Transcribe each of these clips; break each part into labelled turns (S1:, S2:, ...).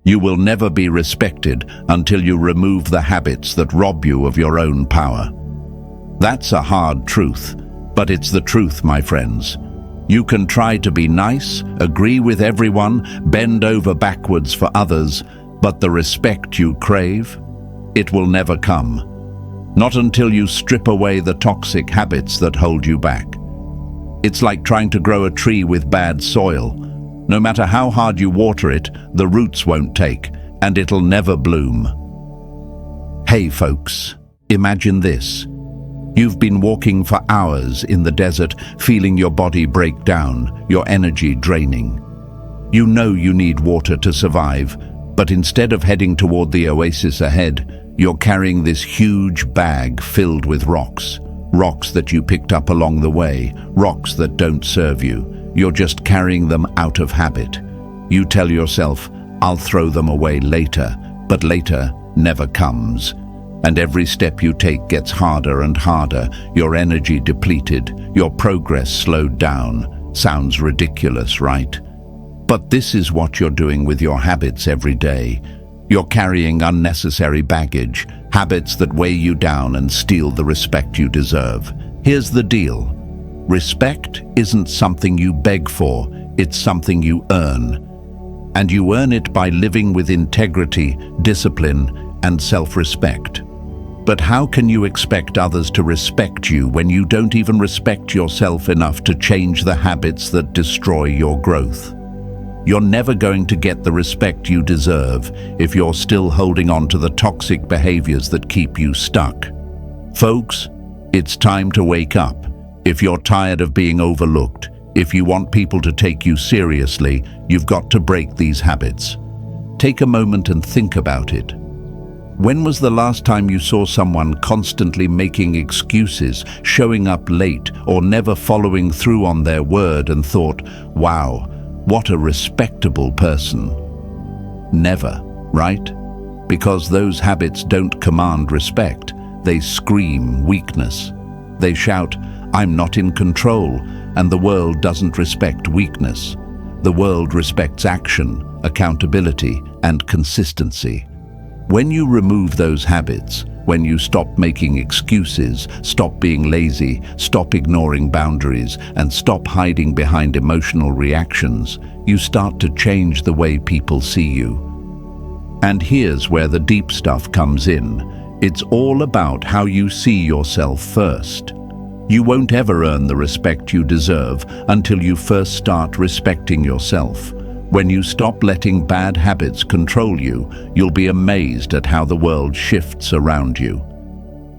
S1: You will never be respected until you remove the habits that rob you of your own power. That's a hard truth, but it's the truth, my friends. You can try to be nice, agree with everyone, bend over backwards for others, but the respect you crave, it will never come. Not until you strip away the toxic habits that hold you back. It's like trying to grow a tree with bad soil. No matter how hard you water it, the roots won't take, and it'll never bloom. Hey folks, imagine this. You've been walking for hours in the desert, feeling your body break down, your energy draining. You know you need water to survive, but instead of heading toward the oasis ahead, you're carrying this huge bag filled with rocks. Rocks that you picked up along the way, rocks that don't serve you. You're just carrying them out of habit. You tell yourself, I'll throw them away later, but later never comes. And every step you take gets harder and harder, your energy depleted, your progress slowed down. Sounds ridiculous, right? But this is what you're doing with your habits every day. You're carrying unnecessary baggage, habits that weigh you down and steal the respect you deserve. Here's the deal. Respect isn't something you beg for, it's something you earn. And you earn it by living with integrity, discipline, and self-respect. But how can you expect others to respect you when you don't even respect yourself enough to change the habits that destroy your growth? You're never going to get the respect you deserve if you're still holding on to the toxic behaviors that keep you stuck. Folks, it's time to wake up. If you're tired of being overlooked, if you want people to take you seriously, you've got to break these habits. Take a moment and think about it. When was the last time you saw someone constantly making excuses, showing up late, or never following through on their word and thought, wow, what a respectable person? Never, right? Because those habits don't command respect. They scream weakness. They shout, I'm not in control, and the world doesn't respect weakness. The world respects action, accountability, and consistency. When you remove those habits, when you stop making excuses, stop being lazy, stop ignoring boundaries, and stop hiding behind emotional reactions, you start to change the way people see you. And here's where the deep stuff comes in. It's all about how you see yourself first. You won't ever earn the respect you deserve until you first start respecting yourself. When you stop letting bad habits control you, you'll be amazed at how the world shifts around you.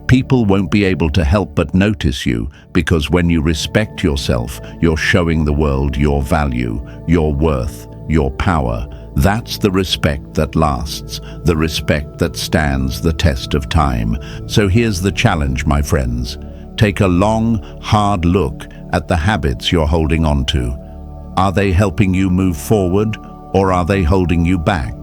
S1: People won't be able to help but notice you, because when you respect yourself, you're showing the world your value, your worth, your power. That's the respect that lasts, the respect that stands the test of time. So here's the challenge, my friends. Take a long, hard look at the habits you're holding on to. Are they helping you move forward, or are they holding you back?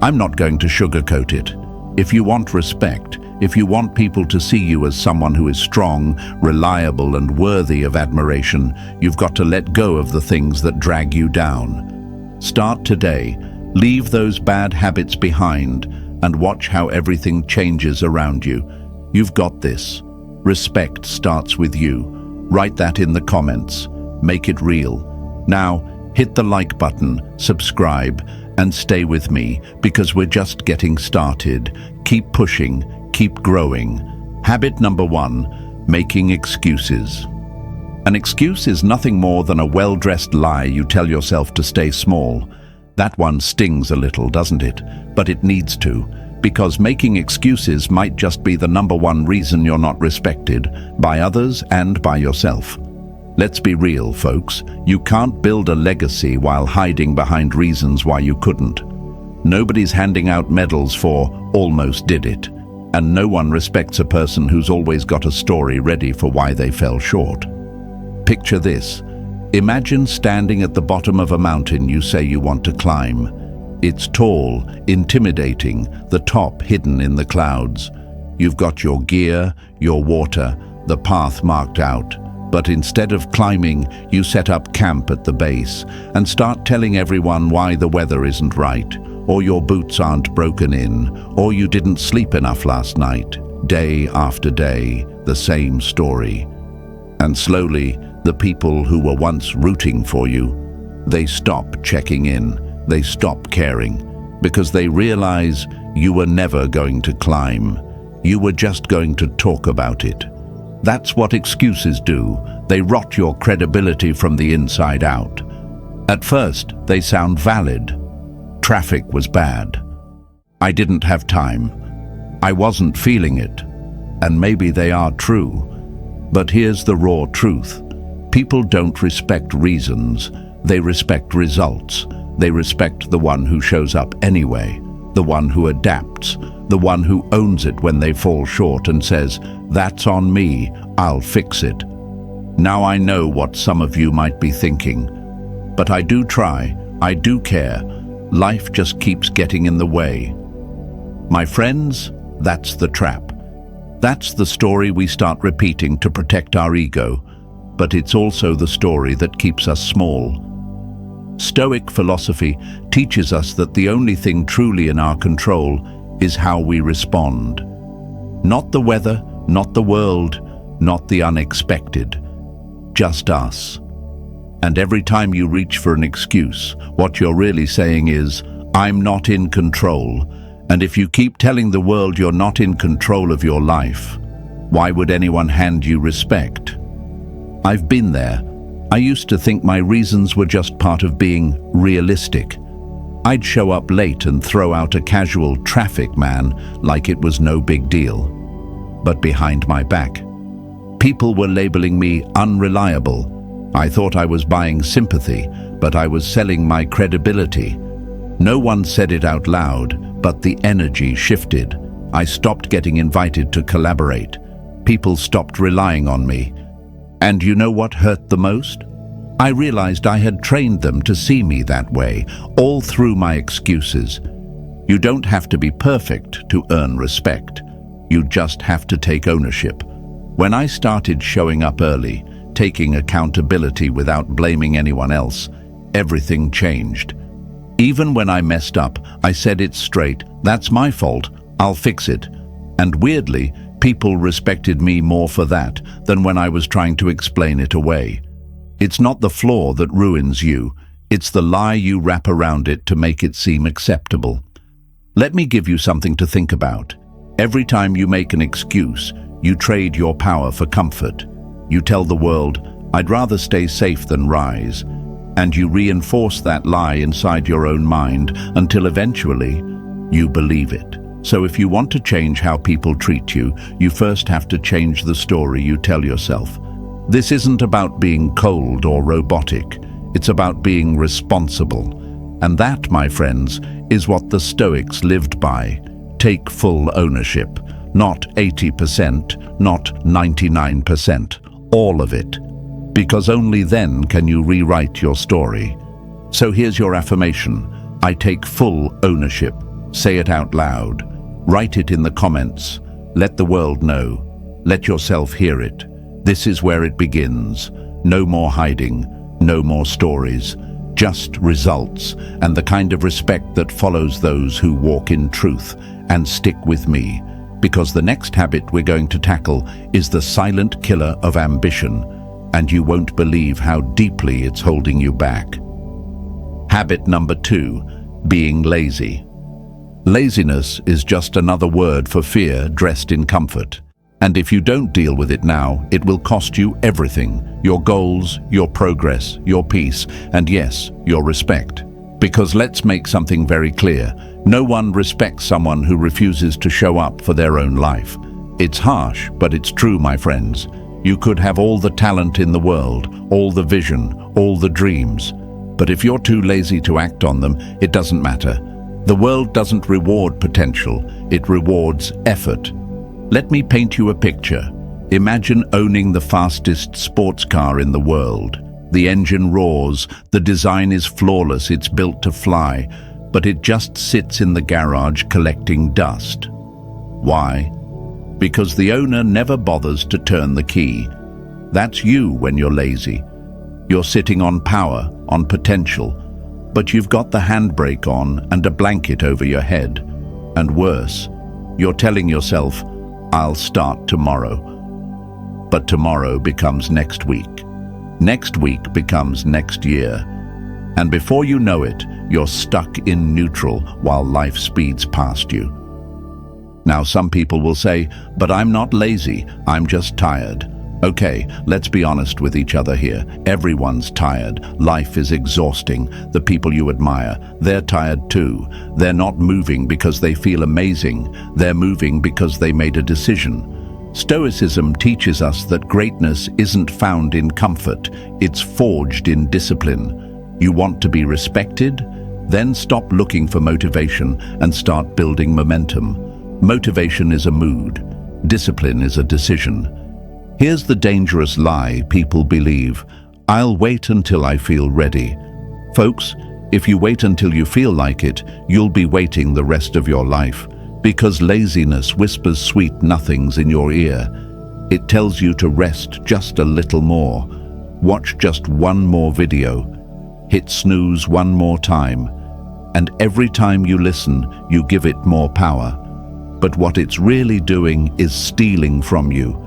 S1: I'm not going to sugarcoat it. If you want respect, if you want people to see you as someone who is strong, reliable, and worthy of admiration, you've got to let go of the things that drag you down. Start today. Leave those bad habits behind and watch how everything changes around you. You've got this. Respect starts with you. Write that in the comments. Make it real. Now, hit the like button, subscribe, and stay with me, because we're just getting started. Keep pushing, keep growing. Habit number 1, making excuses. An excuse is nothing more than a well-dressed lie you tell yourself to stay small. That one stings a little, doesn't it? But it needs to, because making excuses might just be the number 1 reason you're not respected, by others and by yourself. Let's be real, folks. You can't build a legacy while hiding behind reasons why you couldn't. Nobody's handing out medals for almost did it, and no one respects a person who's always got a story ready for why they fell short. Picture this. Imagine standing at the bottom of a mountain you say you want to climb. It's tall, intimidating, the top hidden in the clouds. You've got your gear, your water, the path marked out. But instead of climbing, you set up camp at the base and start telling everyone why the weather isn't right, or your boots aren't broken in, or you didn't sleep enough last night. Day after day, the same story. And slowly, the people who were once rooting for you, they stop checking in, they stop caring, because they realize you were never going to climb. You were just going to talk about it. That's what excuses do. They rot your credibility from the inside out. At first, they sound valid. Traffic was bad. I didn't have time. I wasn't feeling it. And maybe they are true. But here's the raw truth. People don't respect reasons. They respect results. They respect the one who shows up anyway, the one who adapts, the one who owns it when they fall short and says, "That's on me, I'll fix it." Now I know what some of you might be thinking. But I do try, I do care. Life just keeps getting in the way. My friends, that's the trap. That's the story we start repeating to protect our ego, but it's also the story that keeps us small. Stoic philosophy teaches us that the only thing truly in our control is how we respond. Not the weather, not the world, not the unexpected. Just us. And every time you reach for an excuse, what you're really saying is, "I'm not in control." And if you keep telling the world you're not in control of your life, why would anyone hand you respect? I've been there. I used to think my reasons were just part of being realistic. I'd show up late and throw out a casual traffic man like it was no big deal. But behind my back, people were labeling me unreliable. I thought I was buying sympathy, but I was selling my credibility. No one said it out loud, but the energy shifted. I stopped getting invited to collaborate. People stopped relying on me. And you know what hurt the most? I realized I had trained them to see me that way, all through my excuses. You don't have to be perfect to earn respect. You just have to take ownership. When I started showing up early, taking accountability without blaming anyone else, everything changed. Even when I messed up, I said it straight, "That's my fault, I'll fix it." And weirdly, people respected me more for that than when I was trying to explain it away. It's not the flaw that ruins you, it's the lie you wrap around it to make it seem acceptable. Let me give you something to think about. Every time you make an excuse, you trade your power for comfort. You tell the world, "I'd rather stay safe than rise." And you reinforce that lie inside your own mind until eventually you believe it. So if you want to change how people treat you, you first have to change the story you tell yourself. This isn't about being cold or robotic. It's about being responsible. And that, my friends, is what the Stoics lived by. Take full ownership. Not 80%, not 99%. All of it. Because only then can you rewrite your story. So here's your affirmation. I take full ownership. Say it out loud. Write it in the comments. Let the world know. Let yourself hear it. This is where it begins. No more hiding. No more stories. Just results and the kind of respect that follows those who walk in truth. And stick with me. Because the next habit we're going to tackle is the silent killer of ambition. And you won't believe how deeply it's holding you back. Habit number 2, being lazy. Laziness is just another word for fear dressed in comfort. And if you don't deal with it now, it will cost you everything. Your goals, your progress, your peace, and yes, your respect. Because let's make something very clear. No one respects someone who refuses to show up for their own life. It's harsh, but it's true, my friends. You could have all the talent in the world, all the vision, all the dreams. But if you're too lazy to act on them, it doesn't matter. The world doesn't reward potential, it rewards effort. Let me paint you a picture. Imagine owning the fastest sports car in the world. The engine roars, the design is flawless, it's built to fly, but it just sits in the garage collecting dust. Why? Because the owner never bothers to turn the key. That's you when you're lazy. You're sitting on power, on potential. but you've got the handbrake on and a blanket over your head. And worse, you're telling yourself, I'll start tomorrow. But tomorrow becomes next week. Next week becomes next year. And before you know it, you're stuck in neutral while life speeds past you. Now, some people will say, but I'm not lazy, I'm just tired. Okay, let's be honest with each other here. Everyone's tired. Life is exhausting. The people you admire, they're tired too. They're not moving because they feel amazing. They're moving because they made a decision. Stoicism teaches us that greatness isn't found in comfort, it's forged in discipline. You want to be respected? Then stop looking for motivation and start building momentum. Motivation is a mood. Discipline is a decision. Here's the dangerous lie people believe: I'll wait until I feel ready. Folks, if you wait until you feel like it, you'll be waiting the rest of your life, because laziness whispers sweet nothings in your ear. It tells you to rest just a little more, watch just one more video, hit snooze one more time, and every time you listen, you give it more power. But what it's really doing is stealing from you.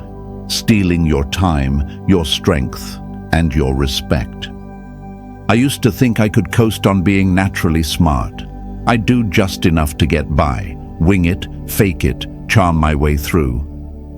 S1: Stealing your time, your strength, and your respect. I used to think I could coast on being naturally smart. I'd do just enough to get by, wing it, fake it, charm my way through.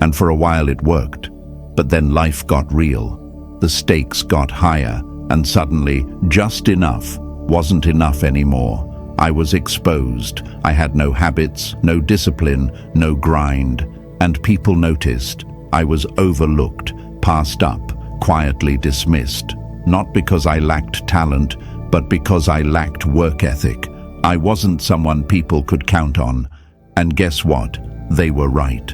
S1: And for a while it worked. But then life got real. The stakes got higher, and suddenly just enough wasn't enough anymore. I was exposed. I had no habits, no discipline, no grind, and people noticed. I was overlooked, passed up, quietly dismissed, not because I lacked talent, but because I lacked work ethic. I wasn't someone people could count on. And guess what? They were right.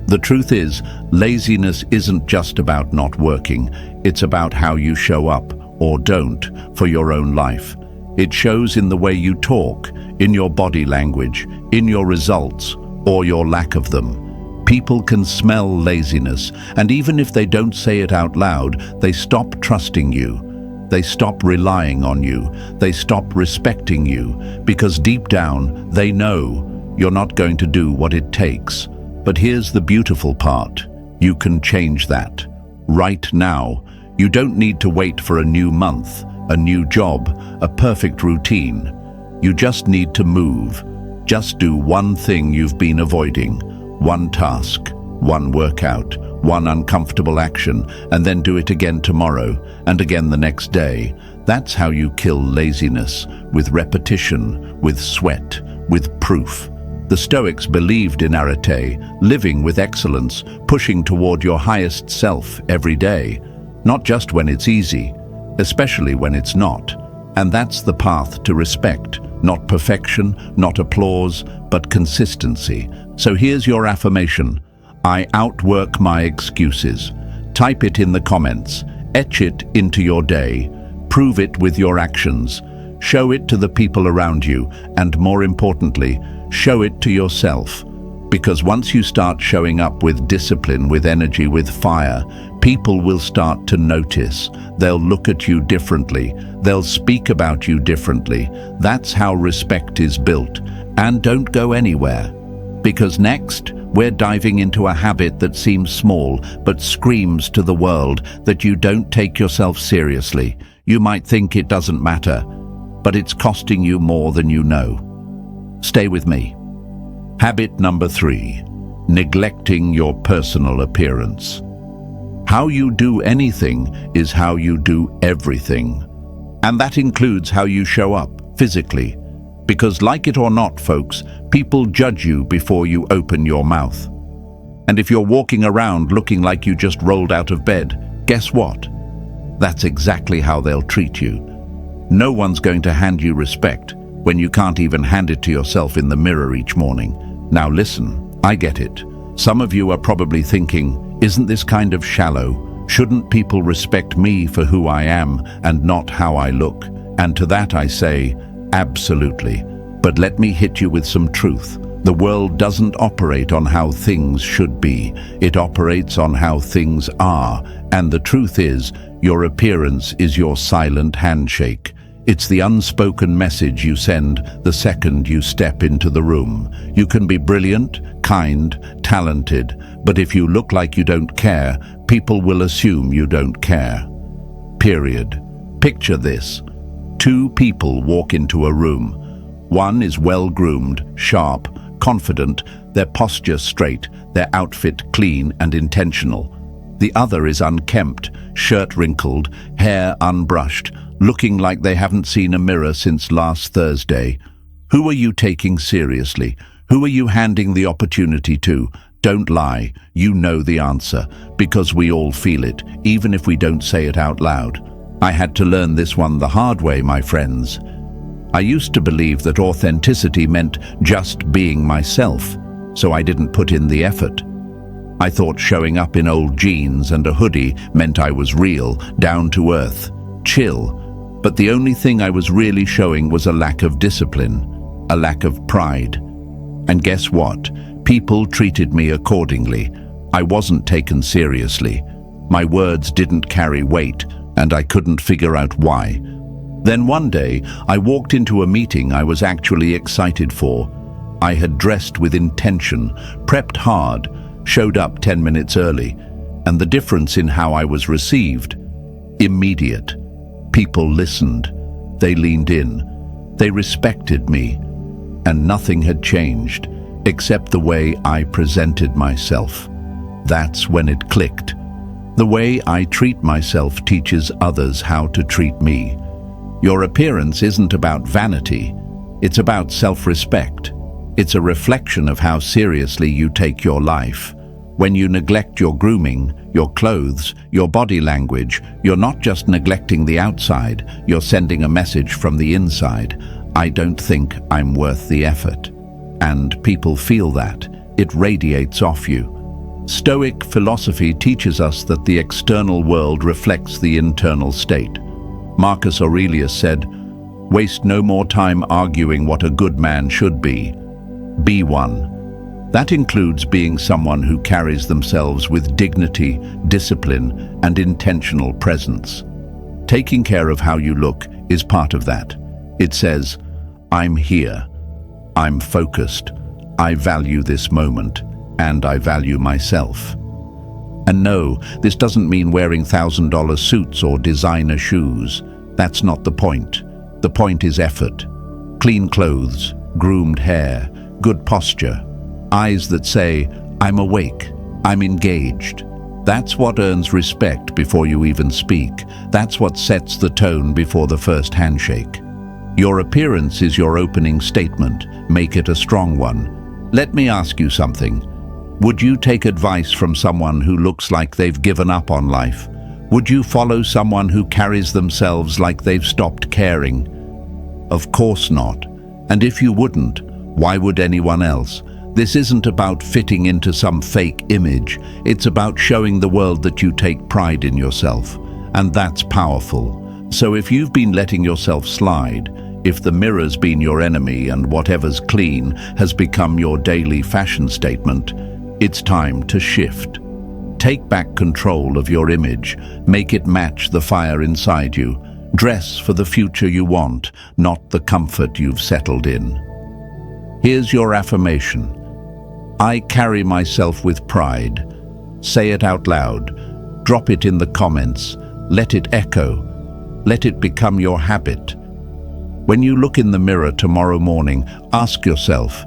S1: The truth is, laziness isn't just about not working. It's about how you show up, or don't, for your own life. It shows in the way you talk, in your body language, in your results, or your lack of them. People can smell laziness, and even if they don't say it out loud, they stop trusting you. They stop relying on you. They stop respecting you, because deep down, they know you're not going to do what it takes. But here's the beautiful part. You can change that. Right now. You don't need to wait for a new month, a new job, a perfect routine. You just need to move. Just do one thing you've been avoiding. One task, one workout, one uncomfortable action, and then do it again tomorrow, and again the next day. That's how you kill laziness, with repetition, with sweat, with proof. The Stoics believed in arete, living with excellence, pushing toward your highest self every day, not just when it's easy, especially when it's not. And that's the path to respect, not perfection, not applause, but consistency. So here's your affirmation. I outwork my excuses. Type it in the comments. Etch it into your day. Prove it with your actions. Show it to the people around you, and more importantly, show it to yourself. Because once you start showing up with discipline, with energy, with fire, people will start to notice. They'll look at you differently. They'll speak about you differently. That's how respect is built. And don't go anywhere. Because next, we're diving into a habit that seems small, but screams to the world that you don't take yourself seriously. You might think it doesn't matter, but it's costing you more than you know. Stay with me. Habit number 3, neglecting your personal appearance. How you do anything is how you do everything. And that includes how you show up physically. Because like it or not, folks, people judge you before you open your mouth. And if you're walking around looking like you just rolled out of bed, guess what? That's exactly how they'll treat you. No one's going to hand you respect when you can't even hand it to yourself in the mirror each morning. Now listen, I get it. Some of you are probably thinking, isn't this kind of shallow? Shouldn't people respect me for who I am and not how I look? And to that I say, absolutely. But let me hit you with some truth. The world doesn't operate on how things should be. It operates on how things are. And the truth is, your appearance is your silent handshake. It's the unspoken message you send the second you step into the room. You can be brilliant, kind, talented, but if you look like you don't care, people will assume you don't care. Period. Picture this. Two people walk into a room. One is well-groomed, sharp, confident, their posture straight, their outfit clean and intentional. The other is unkempt, shirt wrinkled, hair unbrushed, looking like they haven't seen a mirror since last Thursday. Who are you taking seriously? Who are you handing the opportunity to? Don't lie, you know the answer, because we all feel it, even if we don't say it out loud. I had to learn this one the hard way, my friends. I used to believe that authenticity meant just being myself, so I didn't put in the effort. I thought showing up in old jeans and a hoodie meant I was real, down to earth, chill. But the only thing I was really showing was a lack of discipline, a lack of pride. And guess what? People treated me accordingly. I wasn't taken seriously. My words didn't carry weight, and I couldn't figure out why. Then one day, I walked into a meeting I was actually excited for. I had dressed with intention, prepped hard, showed up 10 minutes early, and the difference in how I was received, immediate. People listened, they leaned in, they respected me, and nothing had changed except the way I presented myself. That's when it clicked. The way I treat myself teaches others how to treat me. Your appearance isn't about vanity, it's about self-respect. It's a reflection of how seriously you take your life. When you neglect your grooming, your clothes, your body language, you're not just neglecting the outside, you're sending a message from the inside. I don't think I'm worth the effort. And people feel that. It radiates off you. Stoic philosophy teaches us that the external world reflects the internal state. Marcus Aurelius said, "Waste no more time arguing what a good man should be. Be one." That includes being someone who carries themselves with dignity, discipline, and intentional presence. Taking care of how you look is part of that. It says, I'm here, I'm focused, I value this moment, and I value myself. And no, this doesn't mean wearing $1,000 suits or designer shoes. That's not the point. The point is effort. Clean clothes, groomed hair, good posture, eyes that say, I'm awake, I'm engaged. That's what earns respect before you even speak. That's what sets the tone before the first handshake. Your appearance is your opening statement. Make it a strong one. Let me ask you something. Would you take advice from someone who looks like they've given up on life? Would you follow someone who carries themselves like they've stopped caring? Of course not. And if you wouldn't, why would anyone else? This isn't about fitting into some fake image. It's about showing the world that you take pride in yourself. And that's powerful. So if you've been letting yourself slide, if the mirror's been your enemy and whatever's clean has become your daily fashion statement, it's time to shift. Take back control of your image. Make it match the fire inside you. Dress for the future you want, not the comfort you've settled in. Here's your affirmation. I carry myself with pride. Say it out loud. Drop it in the comments. Let it echo. Let it become your habit. When you look in the mirror tomorrow morning, ask yourself,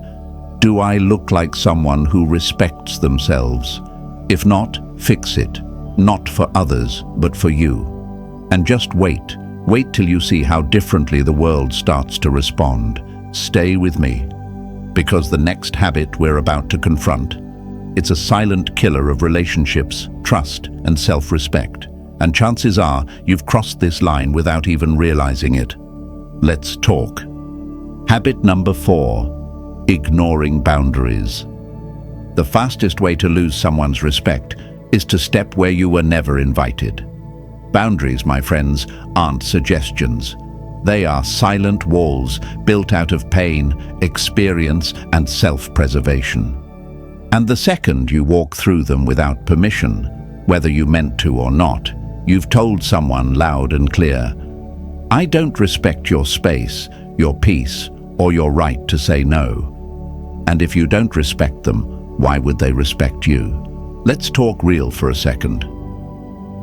S1: do I look like someone who respects themselves? If not, fix it. Not for others, but for you. And just wait. Wait till you see how differently the world starts to respond. Stay with me. Because the next habit we're about to confront, it's a silent killer of relationships, trust, and self-respect. And chances are you've crossed this line without even realizing it. Let's talk. Habit number 4, ignoring boundaries. The fastest way to lose someone's respect is to step where you were never invited. Boundaries, my friends, aren't suggestions. They are silent walls built out of pain, experience, and self-preservation. And the second you walk through them without permission, whether you meant to or not, you've told someone loud and clear, I don't respect your space, your peace, or your right to say no. And if you don't respect them, why would they respect you? Let's talk real for a second.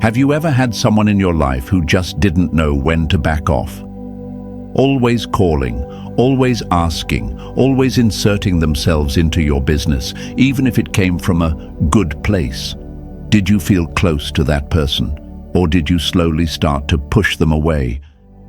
S1: Have you ever had someone in your life who just didn't know when to back off? Always calling, always asking, always inserting themselves into your business, even if it came from a good place. Did you feel close to that person, or did you slowly start to push them away?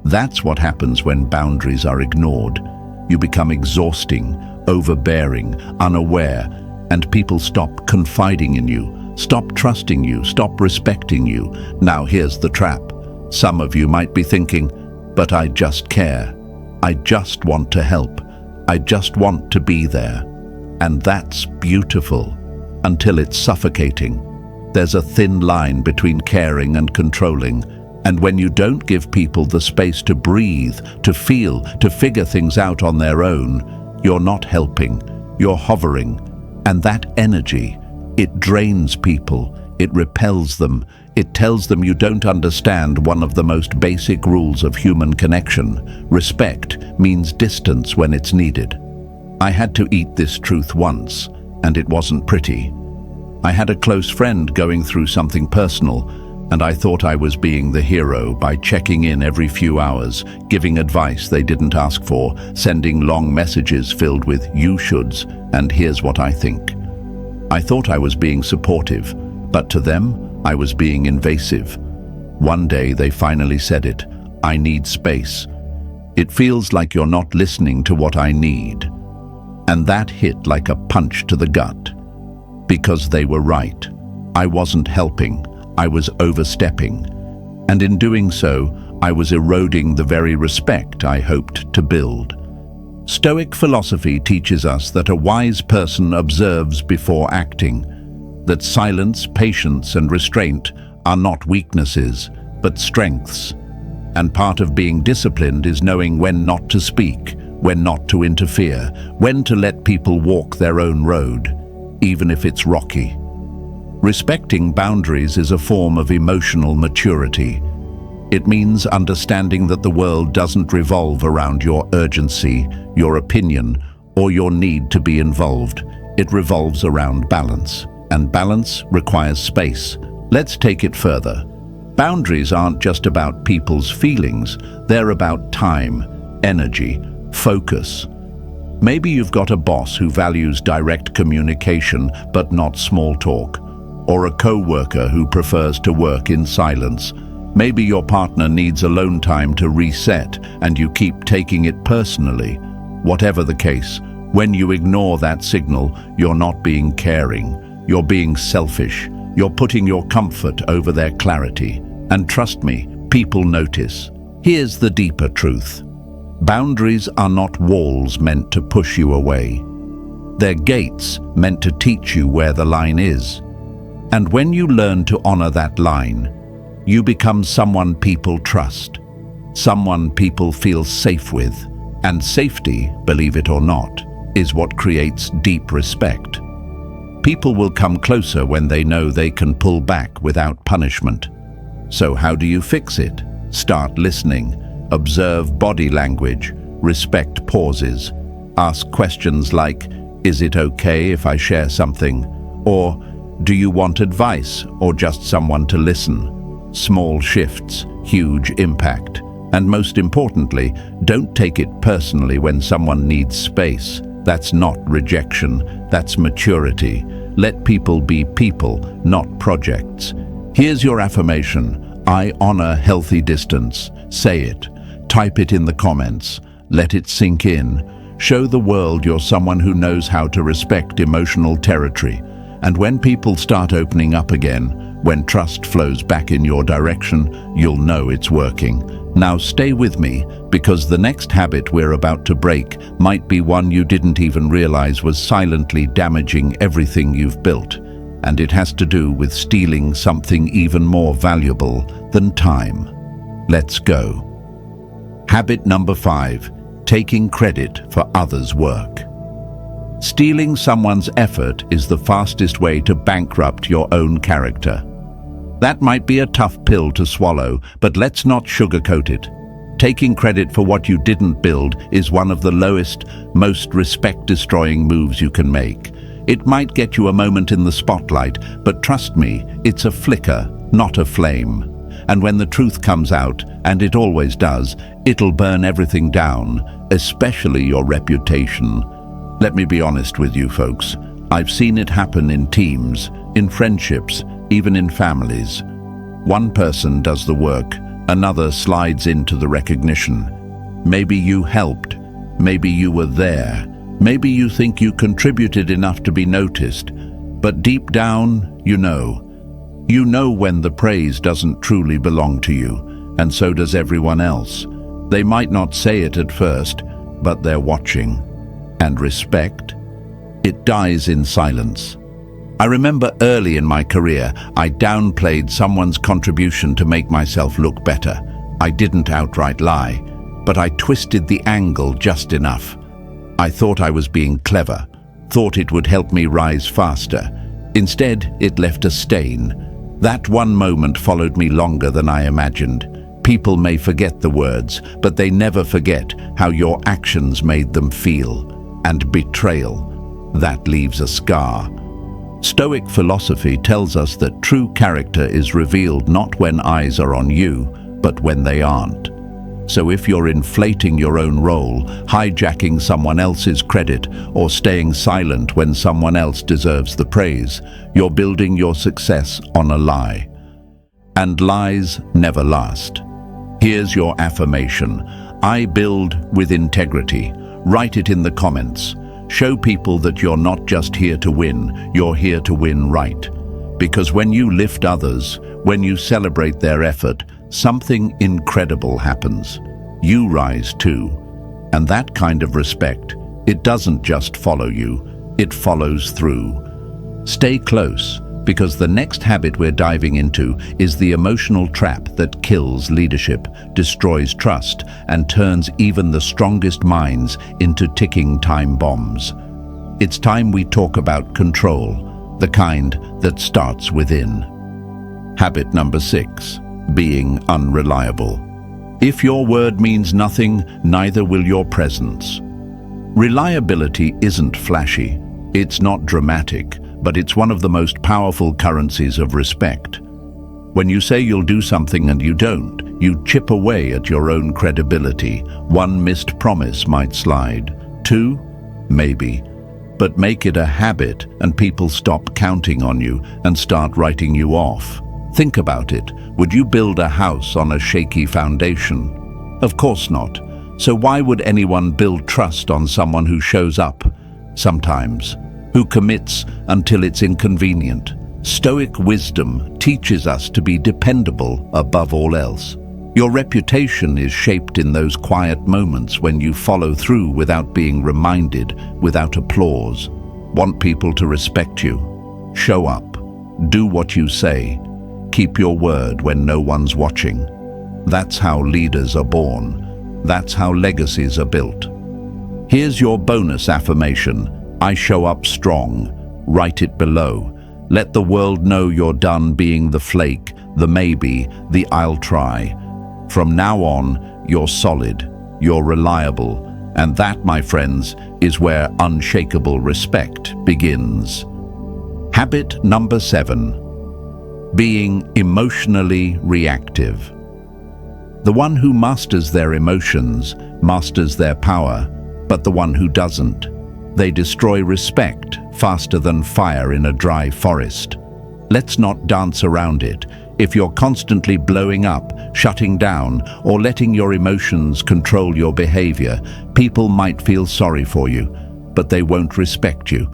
S1: That's what happens when boundaries are ignored. You become exhausting, overbearing, unaware, and people stop confiding in you, stop trusting you, stop respecting you. Now here's the trap. Some of you might be thinking, but I just care. I just want to help. I just want to be there. And that's beautiful, until it's suffocating. There's a thin line between caring and controlling. And when you don't give people the space to breathe, to feel, to figure things out on their own, you're not helping, you're hovering. And that energy, it drains people, it repels them, it tells them you don't understand one of the most basic rules of human connection. Respect means distance when it's needed. I had to eat this truth once, and it wasn't pretty. I had a close friend going through something personal, and I thought I was being the hero by checking in every few hours, giving advice they didn't ask for, sending long messages filled with "you shoulds" and "here's what I think." I thought I was being supportive, but to them, I was being invasive. One day they finally said it, "I need space. It feels like you're not listening to what I need." And that hit like a punch to the gut. Because they were right. I wasn't helping. I was overstepping. And in doing so, I was eroding the very respect I hoped to build. Stoic philosophy teaches us that a wise person observes before acting, that silence, patience, and restraint are not weaknesses, but strengths. And part of being disciplined is knowing when not to speak, when not to interfere, when to let people walk their own road, even if it's rocky. Respecting boundaries is a form of emotional maturity. It means understanding that the world doesn't revolve around your urgency, your opinion, or your need to be involved. It revolves around balance, and balance requires space. Let's take it further. Boundaries aren't just about people's feelings, they're about time, energy, focus. Maybe you've got a boss who values direct communication but not small talk, or a co-worker who prefers to work in silence. Maybe your partner needs alone time to reset and you keep taking it personally. Whatever the case, when you ignore that signal, you're not being caring, you're being selfish, you're putting your comfort over their clarity. And trust me, people notice. Here's the deeper truth. Boundaries are not walls meant to push you away. They're gates meant to teach you where the line is. And when you learn to honor that line, you become someone people trust, someone people feel safe with. And safety, believe it or not, is what creates deep respect. People will come closer when they know they can pull back without punishment. So how do you fix it? Start listening. Observe body language, respect pauses, ask questions like, "Is it okay if I share something?" Or, "Do you want advice or just someone to listen?" Small shifts, huge impact. And most importantly, don't take it personally when someone needs space. That's not rejection, that's maturity. Let people be people, not projects. Here's your affirmation. I honor healthy distance. Say it. Type it in the comments. Let it sink in. Show the world you're someone who knows how to respect emotional territory. And when people start opening up again, when trust flows back in your direction, you'll know it's working. Now stay with me, because the next habit we're about to break might be one you didn't even realize was silently damaging everything you've built. And it has to do with stealing something even more valuable than time. Let's go. Habit number 5, taking credit for others' work. Stealing someone's effort is the fastest way to bankrupt your own character. That might be a tough pill to swallow, but let's not sugarcoat it. Taking credit for what you didn't build is one of the lowest, most respect-destroying moves you can make. It might get you a moment in the spotlight, but trust me, it's a flicker, not a flame. And when the truth comes out, and it always does, it'll burn everything down, especially your reputation. Let me be honest with you, folks. I've seen it happen in teams, in friendships, even in families. One person does the work, another slides into the recognition. Maybe you helped, maybe you were there, maybe you think you contributed enough to be noticed, but deep down, you know. You know when the praise doesn't truly belong to you, and so does everyone else. They might not say it at first, but they're watching. And respect? It dies in silence. I remember early in my career, I downplayed someone's contribution to make myself look better. I didn't outright lie, but I twisted the angle just enough. I thought I was being clever, thought it would help me rise faster. Instead, it left a stain. That one moment followed me longer than I imagined. People may forget the words, but they never forget how your actions made them feel. And betrayal, that leaves a scar. Stoic philosophy tells us that true character is revealed not when eyes are on you, but when they aren't. So if you're inflating your own role, hijacking someone else's credit, or staying silent when someone else deserves the praise, you're building your success on a lie. And lies never last. Here's your affirmation. I build with integrity. Write it in the comments. Show people that you're not just here to win, you're here to win right. Because when you lift others, when you celebrate their effort, something incredible happens. You rise too. And that kind of respect, it doesn't just follow you, it follows through. Stay close, because the next habit we're diving into is the emotional trap that kills leadership, destroys trust, and turns even the strongest minds into ticking time bombs. It's time we talk about control, the kind that starts within. Habit number 6, being unreliable. If your word means nothing, neither will your presence. Reliability isn't flashy, it's not dramatic, but it's one of the most powerful currencies of respect. When you say you'll do something and you don't, you chip away at your own credibility. One missed promise might slide. 2, maybe. But make it a habit and people stop counting on you and start writing you off. Think about it. Would you build a house on a shaky foundation? Of course not. So why would anyone build trust on someone who shows up? Sometimes. Who commits until it's inconvenient. Stoic wisdom teaches us to be dependable above all else. Your reputation is shaped in those quiet moments when you follow through without being reminded, without applause. Want people to respect you. Show up. Do what you say. Keep your word when no one's watching. That's how leaders are born. That's how legacies are built. Here's your bonus affirmation. I show up strong. Write it below. Let the world know you're done being the flake, the maybe, the I'll try. From now on, you're solid, you're reliable, and that, my friends, is where unshakable respect begins. Habit number 7, being emotionally reactive. The one who masters their emotions masters their power, but the one who doesn't, they destroy respect faster than fire in a dry forest. Let's not dance around it. If you're constantly blowing up, shutting down, or letting your emotions control your behavior, people might feel sorry for you, but they won't respect you.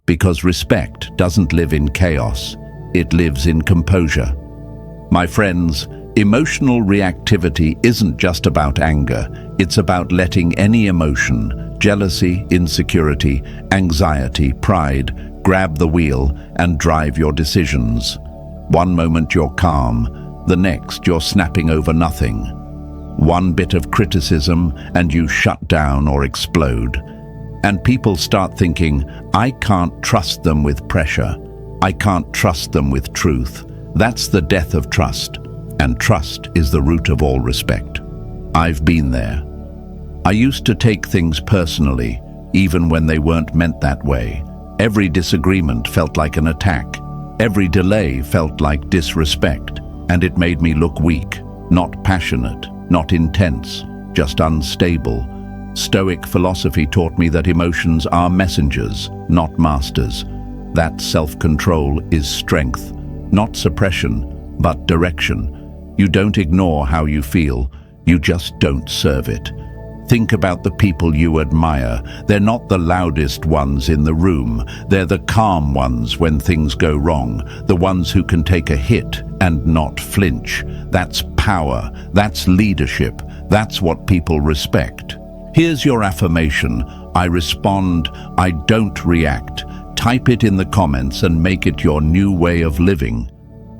S1: Because respect doesn't live in chaos, it lives in composure. My friends, emotional reactivity isn't just about anger, it's about letting any emotion, jealousy, insecurity, anxiety, pride, grab the wheel and drive your decisions. One moment you're calm, the next you're snapping over nothing. One bit of criticism and you shut down or explode. And people start thinking, I can't trust them with pressure. I can't trust them with truth. That's the death of trust. And trust is the root of all respect. I've been there. I used to take things personally, even when they weren't meant that way. Every disagreement felt like an attack. Every delay felt like disrespect, and it made me look weak, not passionate, not intense, just unstable. Stoic philosophy taught me that emotions are messengers, not masters. That self-control is strength, not suppression, but direction. You don't ignore how you feel, you just don't serve it. Think about the people you admire. They're not the loudest ones in the room. They're the calm ones when things go wrong, the ones who can take a hit and not flinch. That's power, that's leadership, that's what people respect. Here's your affirmation. I respond, I don't react. Type it in the comments and make it your new way of living.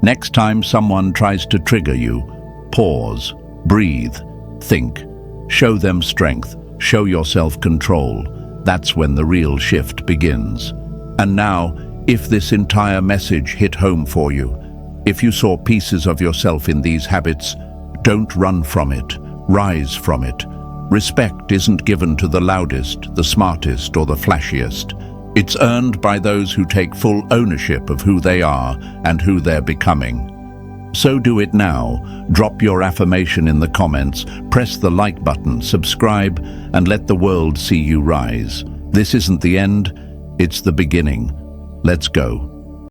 S1: Next time someone tries to trigger you, pause, breathe, think. Show them strength, show yourself control. That's when the real shift begins. And now, if this entire message hit home for you, if you saw pieces of yourself in these habits, don't run from it, rise from it. Respect isn't given to the loudest, the smartest, or the flashiest. It's earned by those who take full ownership of who they are and who they're becoming. So do it now. Drop your affirmation in the comments, press the like button, subscribe, and let the world see you rise. This isn't the end, it's the beginning. Let's go.